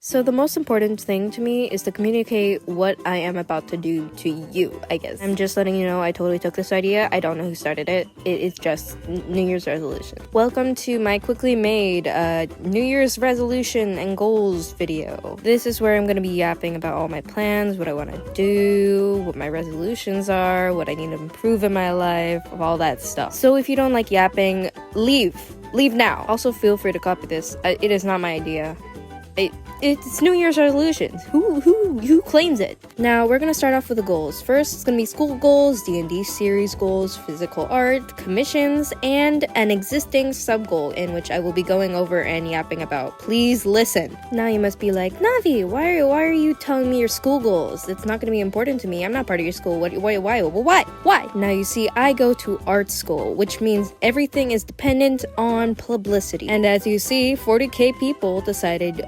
So the most important thing to me is to communicate what I am about to do to you, I guess. I'm just letting you know I totally took this idea. I don't know who started it. It is just New Year's resolution. Welcome to my quickly made New Year's resolution and goals video. This is where I'm going to be yapping about all my plans, what I want to do, what my resolutions are, what I need to improve in my life, all that stuff. So if you don't like yapping, leave now. Also feel free to copy this. It is not my idea. It's New Year's resolutions. Who claims it? Now we're gonna start off with the goals. First, it's gonna be school goals, D&D series goals, physical art, commissions, and an existing sub goal in which I will be going over and yapping about. Please listen. Now you must be like, Navi, why are you telling me your school goals? It's not gonna be important to me. I'm not part of your school. Why? Now you see, I go to art school, which means everything is dependent on publicity. And as you see, 40k people decided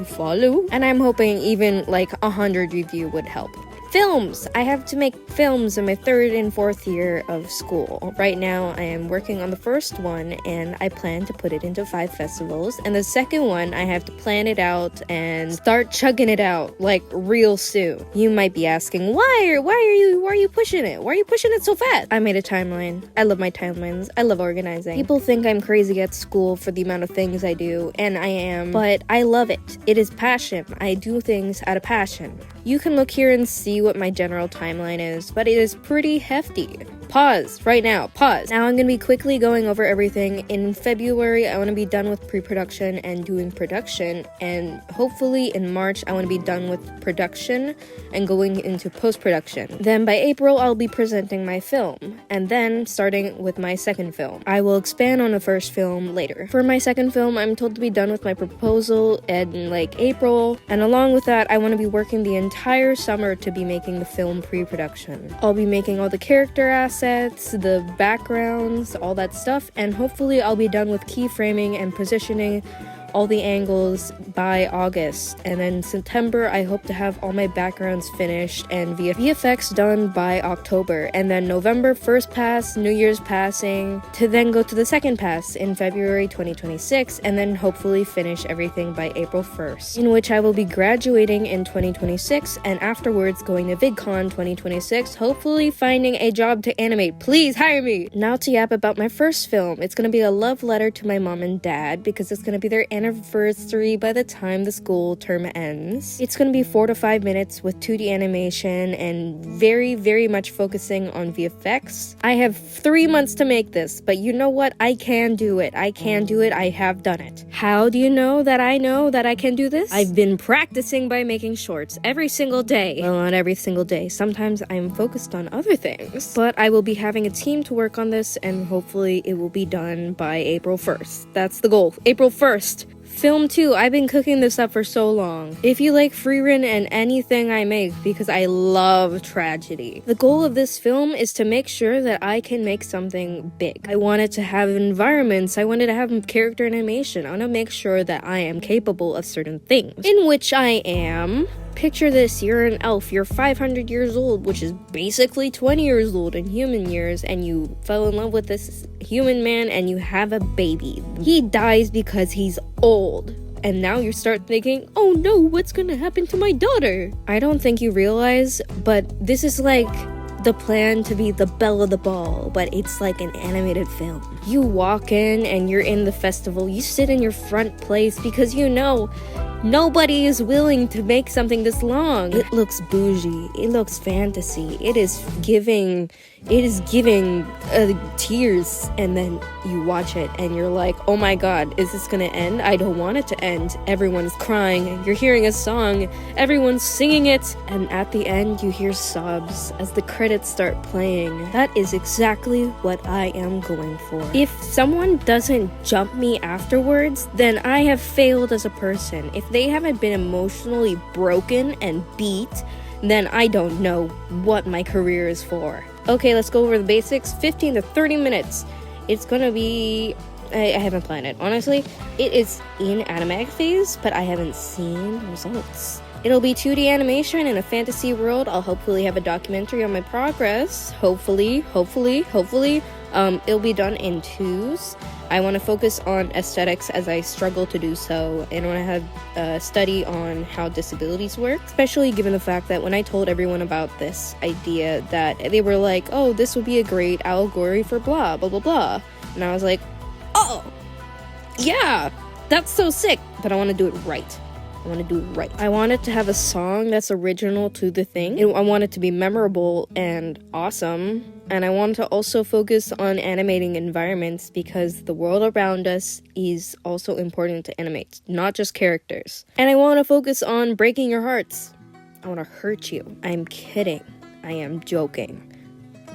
follow, and I'm hoping even like 100 of you would help. Films! I have to make films in my 3rd and 4th year of school. Right now, I am working on the first one, and I plan to put it into 5 festivals. And the second one, I have to plan it out and start chugging it out, like, real soon. You might be asking, why are you pushing it? Why are you pushing it so fast? I made a timeline. I love my timelines. I love organizing. People think I'm crazy at school for the amount of things I do, and I am, but I love it. It is passion. I do things out of passion. You can look here and see what my general timeline is, but it is pretty hefty. Pause right now. Pause. Now I'm going to be quickly going over everything. In February, I want to be done with pre-production and doing production, and hopefully in March, I want to be done with production and going into post-production. Then by April, I'll be presenting my film, and then starting with my second film. I will expand on the first film later. For my second film, I'm told to be done with my proposal in like April, and along with that, I want to be working the entire summer to be making the film pre-production. I'll be making all the character assets, the backgrounds, all that stuff, and hopefully I'll be done with keyframing and positioning all the angles by August, and then September I hope to have all my backgrounds finished and VFX done by October, and then November first pass, New Year's passing, to then go to the second pass in February 2026, and then hopefully finish everything by April 1st, in which I will be graduating in 2026, and afterwards going to VidCon 2026, hopefully finding a job to animate. Please hire me! Now to yap about my first film. It's gonna be a love letter to my mom and dad, because it's gonna be their anniversary by the time the school term ends. It's going to be 4 to 5 minutes with 2D animation and very, very much focusing on VFX. I have 3 months to make this, but you know what? I can do it. I have done it. How do you know that I can do this? I've been practicing by making shorts every single day. Well, not every single day. Sometimes I'm focused on other things. But I will be having a team to work on this, and hopefully it will be done by April 1st. That's the goal. April 1st. Film 2, I've been cooking this up for so long. If you like Freerun and anything I make, because I love tragedy. The goal of this film is to make sure that I can make something big. I wanted to have environments, I wanted to have character animation. I want to make sure that I am capable of certain things. In which I am. Picture this, you're an elf, you're 500 years old, which is basically 20 years old in human years, and you fell in love with this human man and you have a baby. He dies because he's old. And now you start thinking, oh no, what's gonna happen to my daughter? I don't think you realize, but this is like the plan to be the belle of the ball, but it's like an animated film. You walk in and you're in the festival, you sit in your front place because you know nobody is willing to make something this long. It looks bougie. It looks fantasy. It is giving tears, and then you watch it and you're like, oh my god, is this gonna end? I don't want it to end. Everyone's crying. You're hearing a song. Everyone's singing it. And at the end, you hear sobs as the credits start playing. That is exactly what I am going for. If someone doesn't jump me afterwards, then I have failed as a person. If they haven't been emotionally broken and beat, then I don't know what my career is for. Okay, let's go over the basics. 15 to 30 minutes. It's gonna be I haven't planned it. Honestly, it is in animatic phase, but I haven't seen results. It'll be 2D animation in a fantasy world. I'll hopefully have a documentary on my progress. Hopefully. It'll be done in 2s. I want to focus on aesthetics as I struggle to do so, and I want to have a study on how disabilities work, especially given the fact that when I told everyone about this idea, that they were like, oh, this would be a great allegory for blah, blah, blah, blah. And I was like, oh, yeah, that's so sick, but I want to do it right. I want to do it right. I want it to have a song that's original to the thing. I want it to be memorable and awesome. And I want to also focus on animating environments because the world around us is also important to animate, not just characters. And I want to focus on breaking your hearts. I want to hurt you. I'm kidding. I am joking.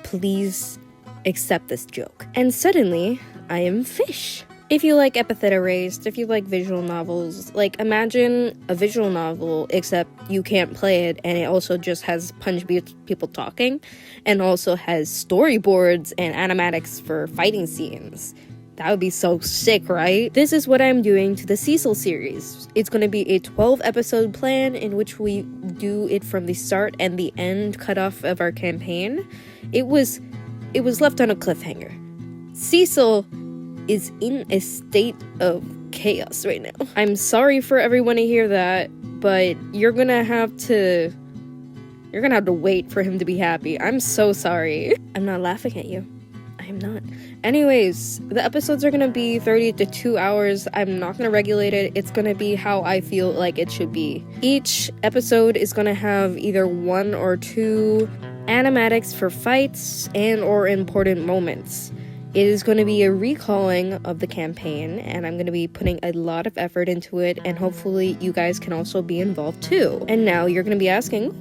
Please accept this joke. And suddenly, I am fish. If you like epithet erased, if you like visual novels, like imagine a visual novel except you can't play it and it also just has people talking and also has storyboards and animatics for fighting scenes. That would be so sick, right? This is what I'm doing to the Cecil series. It's going to be a 12-episode plan in which we do it from the start and the end cutoff of our campaign. It was left on a cliffhanger. Cecil is in a state of chaos right now. I'm sorry for everyone to hear that, but you're gonna have to wait for him to be happy. I'm so sorry. I'm not laughing at you. I am not. Anyways, the episodes are gonna be 30 to 2 hours. I'm not gonna regulate it. It's gonna be how I feel like it should be. Each episode is gonna have either 1 or 2 animatics for fights and or important moments. It is going to be a recalling of the campaign, and I'm going to be putting a lot of effort into it, and hopefully you guys can also be involved too. And now you're going to be asking,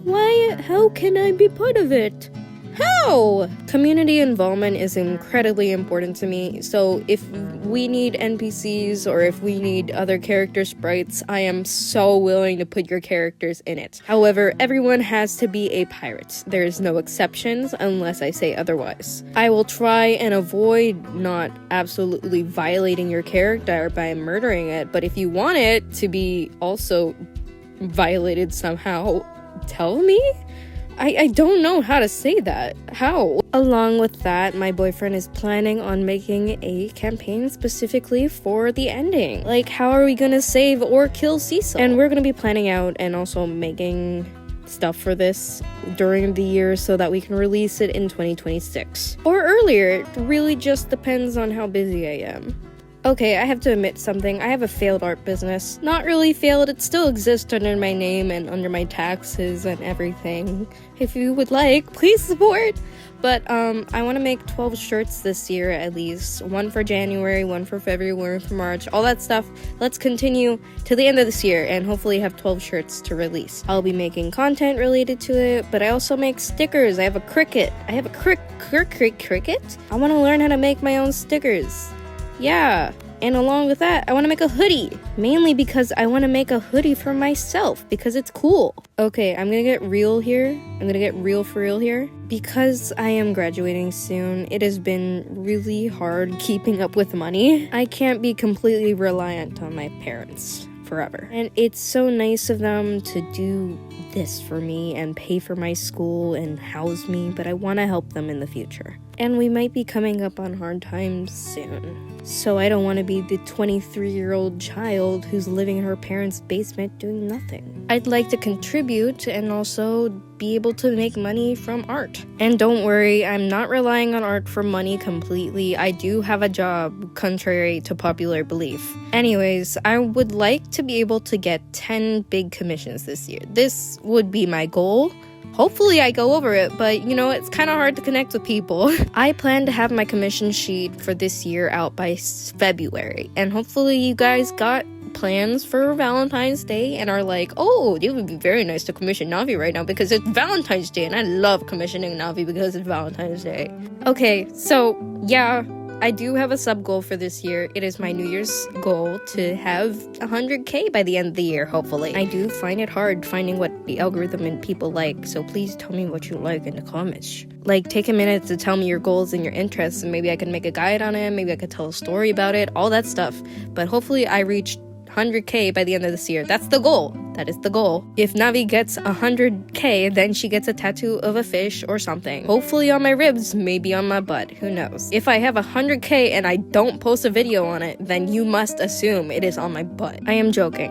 how can I be part of it? How? Community involvement is incredibly important to me, so if we need NPCs or if we need other character sprites, I am so willing to put your characters in it. However, everyone has to be a pirate. There's no exceptions unless I say otherwise. I will try and avoid not absolutely violating your character by murdering it, but if you want it to be also violated somehow, tell me? I don't know how to say that. How? Along with that, my boyfriend is planning on making a campaign specifically for the ending. Like, how are we gonna save or kill Cecil? And we're gonna be planning out and also making stuff for this during the year so that we can release it in 2026. Or earlier. It really just depends on how busy I am. Okay, I have to admit something. I have a failed art business. Not really failed, it still exists under my name and under my taxes and everything. If you would like, please support. But I want to make 12 shirts this year at least. 1 for January, 1 for February, 1 for March, all that stuff. Let's continue to the end of this year and hopefully have 12 shirts to release. I'll be making content related to it, but I also make stickers. I have a cricket. Cricket? I want to learn how to make my own stickers. Yeah, and along with that, I want to make a hoodie. Mainly because I want to make a hoodie for myself, because it's cool. Okay, I'm gonna get real here. I'm gonna get real for real here. Because I am graduating soon, it has been really hard keeping up with money. I can't be completely reliant on my parents forever. And it's so nice of them to do this for me and pay for my school and house me, but I want to help them in the future. And we might be coming up on hard times soon. So I don't want to be the 23-year-old child who's living in her parents' basement doing nothing. I'd like to contribute and also be able to make money from art. And don't worry, I'm not relying on art for money completely. I do have a job, contrary to popular belief. Anyways, I would like to be able to get 10 big commissions this year. This would be my goal. Hopefully I go over it, but you know, it's kind of hard to connect with people. I plan to have my commission sheet for this year out by February, and hopefully you guys got plans for Valentine's Day and are like, oh, it would be very nice to commission Navi right now because it's Valentine's Day, and I love commissioning Navi because it's Valentine's Day. Okay, so yeah, I do have a sub goal for this year. It is my New Year's goal to have 100K by the end of the year, hopefully. I do find it hard finding what the algorithm and people like, so please tell me what you like in the comments. Like, take a minute to tell me your goals and your interests, and maybe I can make a guide on it, maybe I could tell a story about it, all that stuff. But hopefully I reach 100K by the end of this year. That's the goal. That is the goal. If Navi gets 100K, then she gets a tattoo of a fish or something. Hopefully on my ribs, maybe on my butt. Who knows? If I have 100K and I don't post a video on it, then you must assume it is on my butt. I am joking.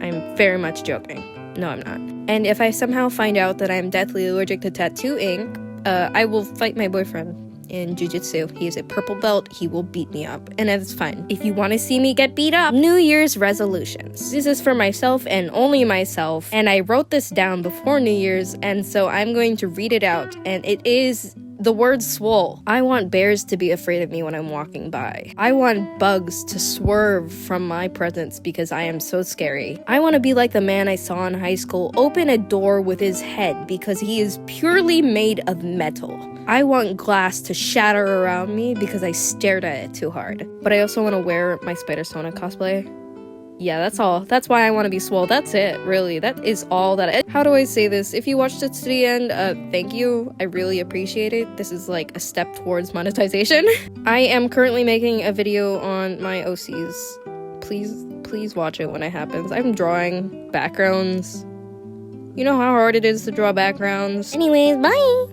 I am very much joking. No, I'm not. And if I somehow find out that I am deathly allergic to tattoo ink, I will fight my boyfriend in jiu-jitsu. He is a purple belt. He will beat me up, and that's fine. If you want to see me get beat up, New Year's resolutions. This is for myself and only myself, and I wrote this down before New Year's, and so I'm going to read it out, and it is the word swole. I want bears to be afraid of me when I'm walking by. I want bugs to swerve from my presence because I am so scary. I want to be like the man I saw in high school open a door with his head because he is purely made of metal. I want glass to shatter around me because I stared at it too hard. But I also want to wear my Spider-Sona cosplay. Yeah, that's all. That's why I want to be swole. That's it, really. That is all that How do I say this? If you watched it to the end, thank you. I really appreciate it. This is like a step towards monetization. I am currently making a video on my OCs. Please watch it when it happens. I'm drawing backgrounds. You know how hard it is to draw backgrounds. Anyways, bye!